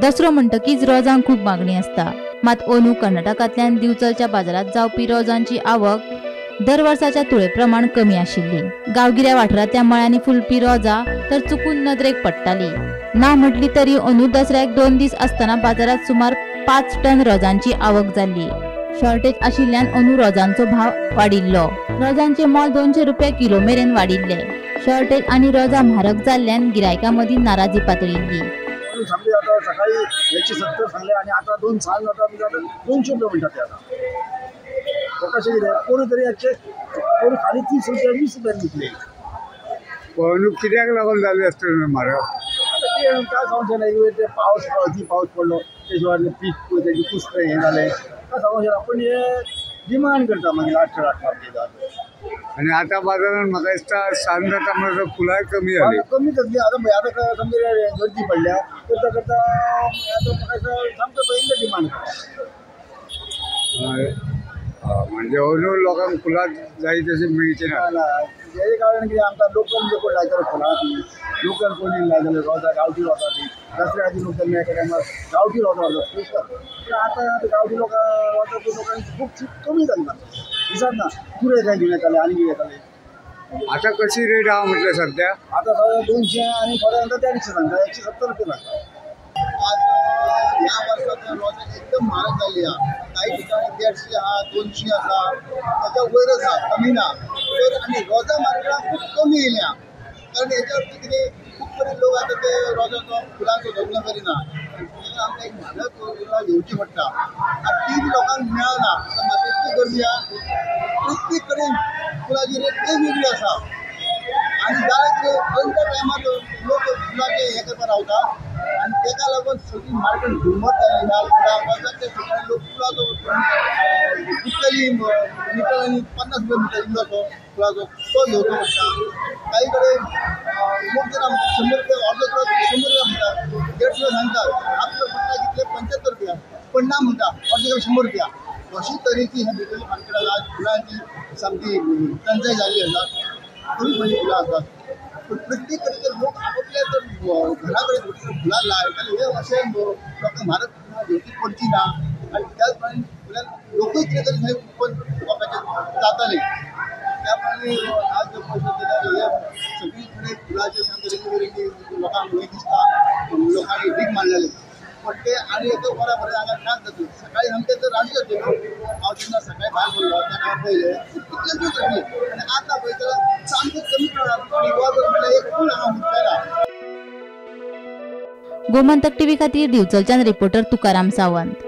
दसरो म्हणटकीच रोजांक खूप मागणी असता। मात अंदू कर्नाटकांतल्यान दिवचलच्या बाजारात जावपी रोजांची आवक दर वर्साच्या तुळेप्रमाण कमी आशिल्ली। गांवगिऱ्या वाठारांतल्या मळ्यांनी फुलपी रोजां तर चुकून नदरेक पडटाली। ना म्हटली तरी अंदू दसऱ्याक 2 दीस आसतना बाजारात सुमार 5 टन रोजांची आवक जाल्ली। शॉर्टेज आशिल्ल्यान अंदू रोजांचो भाव वाडिल्लो। रोजांचे मोल 200 रुपये किलो मेरेन वाडिल्ले। शॉर्टेज आणि रोजा म्हारग जाल्ल्यान गिरायकांमदी नाराजी पातळिल्ली। सांगली आता सकाळी 170 सांगले आणि आता 2 सांग आता 200 रुपये म्हणतात आता कसे कोणीतरी याचे कोणी खाली 30 रुपये 20 रुपये विकले। पण कित्याक लागून जाले असते म्हारग आता ते काय सांगू नाही ते पाऊस अति पाऊस पडलो त्याशिवाय पीक त्याची पुस्त हे झाले काय सांगू शकता आपण हे डिमांड करता मागीर 8 आणि आता बाजारात म्हाका दिसता सांज जाता म्हणल्यार फुलाय कमी जाली कमी जातली आता समजा गर्दी पडल्या करता करता आता म्हाका सामको पयलीं डिमांड म्हणजे अंदू लोकांक फुलां जाय तशी मेळची ना। हेजे कारण कितें आमकां लोकल जे कोण लायताले फुलां ती लोकल कोणी लायताले रोजां गांवठी रोजां ती दसऱ्याची लोक तेन्ना एका टायमार गांवठी रोजां व्हरता स्पेशल। पूण आतां गांवठी लोकांक खूब कमी जाली दिसत ना पुरे जाय घेताले आनी कितें येताले। आता कशी रेट आहा म्हटलं सध्या आता 200 आणि थोड्या नंतर 150 सांगता 170 रुपये सांगता। आज ह्या वर्षात रोजां एकदम म्हारग जाल्ली आहा। काही ठिकाणी 150 आहा 200 आसा त्याच्या वयरच आहा कमी ना आणि रोजां मार्केटाक खूब कमी येयल्या कारण हेच्या कितें खूब बरे लोक आता ते रोजांचो फुलांचो धंदो करिना आमकां एक म्हारग फुलां घेवची पडटा आनी ती बी लोकांक मेळना मार्केट गर्दी आहा प्रत्येक कडेन फुलांची रेट वेगवेगळी आसा आणि जाल्यार खंयच्या टायमार लोक फुलांचे हे करपाक रावता आणि तेका लागून सगळी मार्केट घुमट जाल्ली ह्या रोजांच्या ठिकाणी लोक फुलांचो विकतली मिटरांनी 50 रुपये मिटर इल्लो तो फुलांचो तो घेवचो पडटा। काही कडेन लोक जर आमकां 100 रुपये अर्दो किलो 100 रुपये म्हणटा 150 रुपये सांगतात आपलो पडटा कितले 75 रुपया पण ना म्हणटा अर्दो किलो 100 रुपया अशी तरेची ह्या भितरल्या मार्केटाक आज फुलांची सामकी टंचाई जाल्ली आसा कमी कमी फुलां आसात पण प्रत्येक कडेन लोक आपापल्या जर घरा कडेन फुलां लायताले हे अशें लोकांक म्हारग घेवची पडची ना आनी त्याच प्रमाणे फुलां लोकूय कितें तरी थंय उत्पन्न लोकांचें जातालें त्या प्रमाणे आज जर पळयत जाल्यार हे सगळी कडेन फुलांचे सामके रेटी लोकांक हे दिसता लोकांनी डीग मारलेले पण ते आणि एक बऱ्या बऱ्या हांगा त्रास जातले सकाळी आमचे तर राशी जातली हांव तेन्ना सकाळी भायर सरलो तेन्ना पळयलें कितले दीस जातली आनी आतां पळयता सामकें कमी प्रमाणांत आनी वगर म्हणल्यार एक फूल हांगा उरचें ना। गोमंतक टीव्ही खातीर दिवचलच्यान रिपोर्टर तुकाराम सावंत।